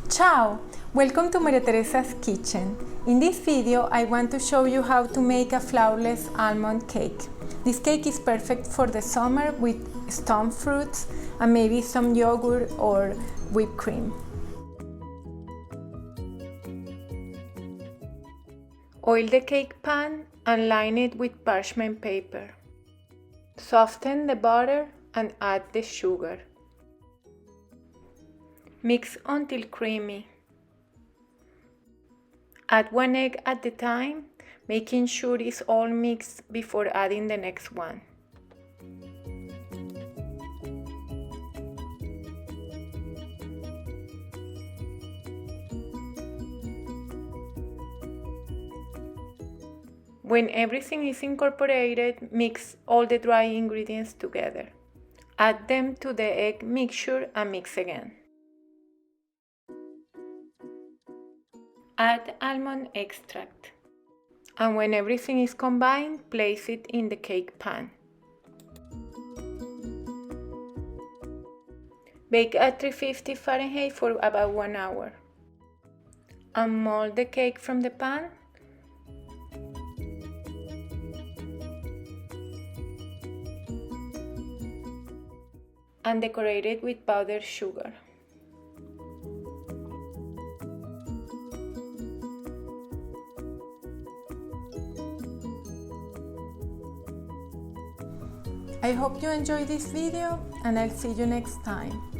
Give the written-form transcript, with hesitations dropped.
Ciao! Welcome to Maria Teresa's kitchen. In this video I want to show you how to make a flourless almond cake. This cake is perfect for the summer with stone fruits and maybe some yogurt or whipped cream. Oil the cake pan and line it with parchment paper. Soften the butter and add the sugar. Mix until creamy. Add one egg at a time, making sure it's all mixed before adding the next one. When everything is incorporated, mix all the dry ingredients together. Add them to the egg mixture and mix again. Add almond extract. And when everything is combined, place it in the cake pan. Bake at 350 Fahrenheit for about 1 hour. Unmold the cake from the pan. And decorate it with powdered sugar. I hope you enjoyed this video and I'll see you next time.